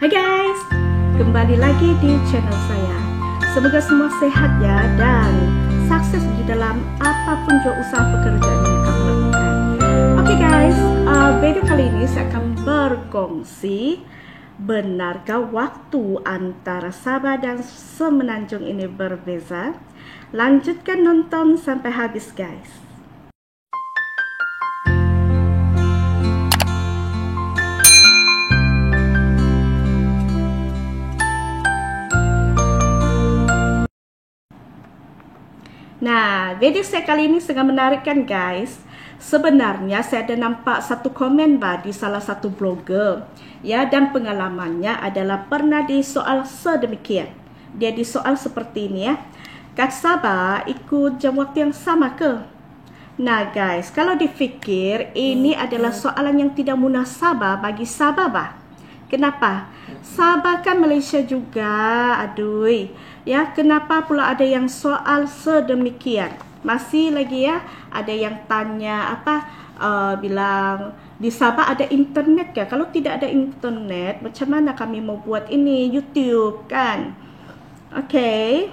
Hai guys, kembali lagi di channel saya. Semoga semua sehat ya dan sukses di dalam apapun juga usaha pekerjaan yang kamu lakukan. Oke guys, video kali ini saya akan berkongsi, benarkah waktu antara Sabah dan Semenanjung ini berbeza? Lanjutkan nonton sampai habis guys. Nah, video saya kali ini sangat menarik kan guys. Sebenarnya saya ada nampak satu komen di salah satu blogger ya, dan pengalamannya adalah pernah disoal sedemikian. Dia disoal seperti ini ya. Kat Sabah ikut jam waktu yang sama ke? Nah guys, kalau difikir ini adalah soalan yang tidak munasabah bagi Sabah bah. Kenapa? Sabah kan Malaysia juga, aduh. Ya, kenapa pula ada yang soal sedemikian? Masih lagi ya, ada yang tanya bilang di Sabah ada internet ya? Kalau tidak ada internet, macam mana kami mau buat ini YouTube kan? Oke.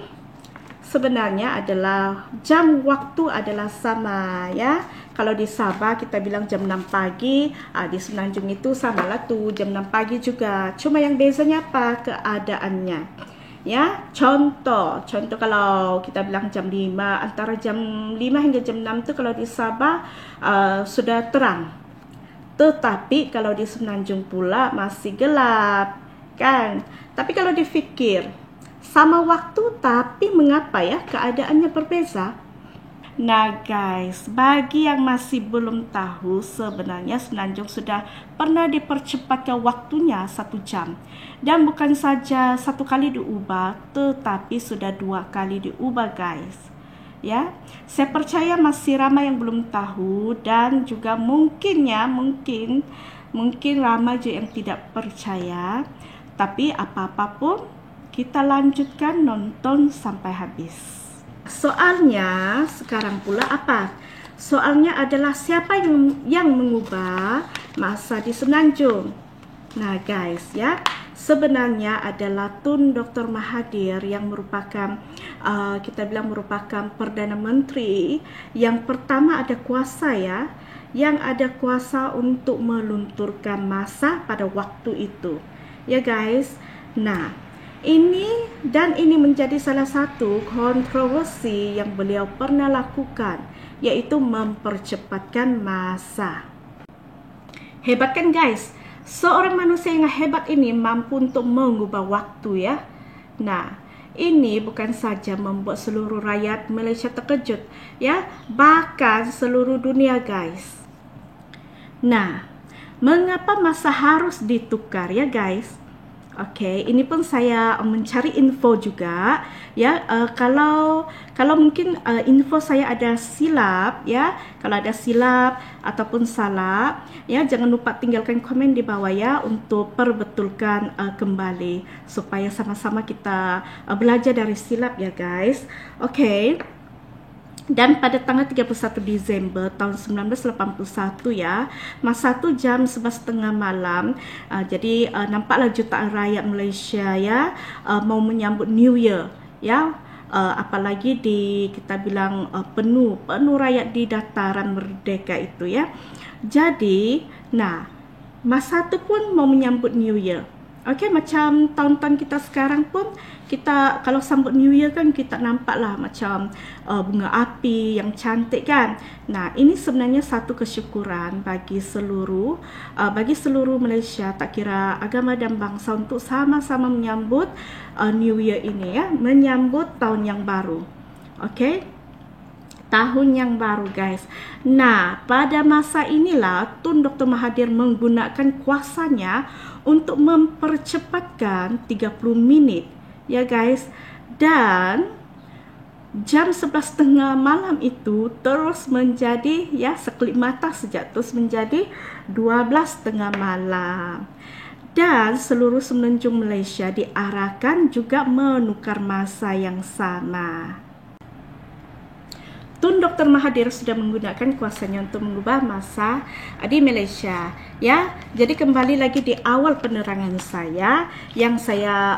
Sebenarnya adalah jam waktu adalah sama ya. Kalau di Sabah kita bilang jam 6 pagi, di Semenanjung itu samalah tuh jam 6 pagi juga. Cuma yang bezanya apa? Keadaannya. Ya, contoh kalau kita bilang jam 5, antara jam 5 hingga jam 6 itu kalau di Sabah sudah terang. Tetapi kalau di Semenanjung pula masih gelap kan. Tapi kalau dipikir sama waktu, tapi mengapa ya keadaannya berbeza? Nah guys, bagi yang masih belum tahu, sebenarnya Semenanjung sudah pernah dipercepatkan waktunya 1 jam. Dan bukan saja 1 kali diubah, tetapi sudah 2 kali diubah guys. Ya, saya percaya masih ramai yang belum tahu dan juga mungkin ramai juga yang tidak percaya. Tapi apa-apapun, kita lanjutkan nonton sampai habis. Soalnya sekarang pula apa? Soalnya adalah siapa yang mengubah masa di Semenanjung. Nah guys ya, sebenarnya adalah Tun Dr. Mahathir yang merupakan kita bilang merupakan Perdana Menteri yang pertama ada kuasa ya, yang ada kuasa untuk melunturkan masa pada waktu itu. Ya guys. Nah, ini menjadi salah satu kontroversi yang beliau pernah lakukan, yaitu mempercepatkan masa. Hebat kan guys? Seorang manusia yang hebat ini mampu untuk mengubah waktu ya. Nah, ini bukan saja membuat seluruh rakyat Malaysia terkejut ya, bahkan seluruh dunia guys. Nah, mengapa masa harus ditukar ya guys? Oke, ini pun saya mencari info juga ya. Kalau mungkin info saya ada silap ya, kalau ada silap ataupun salah ya, jangan lupa tinggalkan komen di bawah ya untuk perbetulkan kembali supaya sama-sama kita belajar dari silap ya guys. Oke. Dan pada tanggal 31 Disember tahun 1981 ya, masa 1 jam 11.30 malam, jadi nampaklah jutaan rakyat Malaysia ya mau menyambut New Year ya, apalagi kita bilang penuh rakyat di dataran merdeka itu ya. Jadi, nah, masa 1 pun mau menyambut New Year. Oke, macam tahun-tahun kita sekarang pun, kita kalau sambut New Year kan kita nampaklah macam bunga api yang cantik kan. Nah, ini sebenarnya satu kesyukuran bagi seluruh Malaysia, tak kira agama dan bangsa, untuk sama-sama menyambut New Year ini ya, menyambut tahun yang baru. Oke, tahun yang baru guys. Nah, pada masa inilah Tun Dr. Mahathir menggunakan kuasanya untuk mempercepatkan 30 minit ya guys, dan jam 11.30 malam itu terus menjadi ya, sekelip mata sejak terus menjadi 12.30 malam. Dan seluruh Semenanjung Malaysia diarahkan juga menukar masa yang sama. Tun Dr. Mahathir sudah menggunakan kuasanya untuk mengubah masa di Malaysia. Ya, jadi kembali lagi di awal penerangan saya yang saya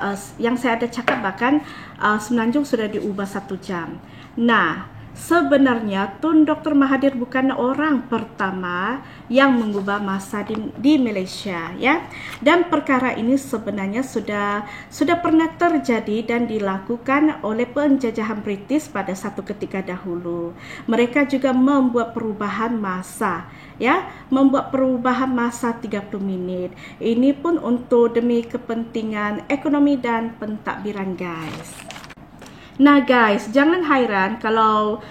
ada cakap bahkan Semenanjung sudah diubah 1 jam. Nah, sebenarnya Tun Dr. Mahathir bukan orang pertama yang mengubah masa di Malaysia, ya. Dan perkara ini sebenarnya sudah pernah terjadi dan dilakukan oleh penjajahan British pada satu ketika dahulu. Mereka juga membuat perubahan masa, ya, membuat perubahan masa 30 menit. Ini pun untuk demi kepentingan ekonomi dan pentadbiran, guys. Nah guys, jangan hairan kalau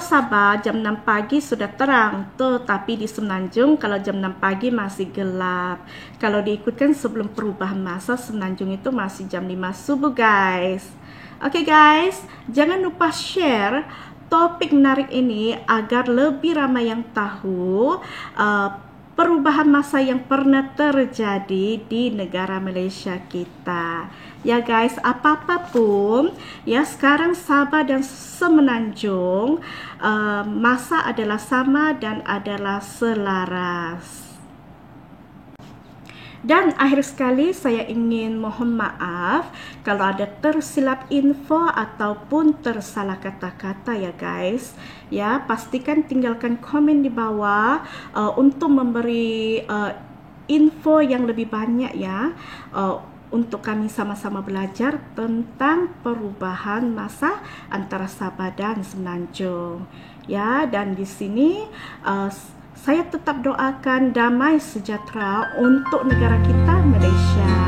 Sabah jam 6 pagi sudah terang, tetapi di Semenanjung kalau jam 6 pagi masih gelap. Kalau diikutkan sebelum perubahan masa, Semenanjung itu masih jam 5 subuh, guys. Oke guys, jangan lupa share topik menarik ini agar lebih ramai yang tahu perubahan masa yang pernah terjadi di negara Malaysia kita. Ya guys, apapun ya, sekarang Sabah dan Semenanjung masa adalah sama dan adalah selaras. Dan akhir sekali saya ingin mohon maaf kalau ada tersilap info ataupun tersalah kata-kata, ya guys. Ya, pastikan tinggalkan komen di bawah untuk memberi info yang lebih banyak, ya, untuk kami sama-sama belajar tentang perubahan masa antara Sabah dan Semenanjung. Ya, dan di sini saya tetap doakan damai sejahtera untuk negara kita Malaysia.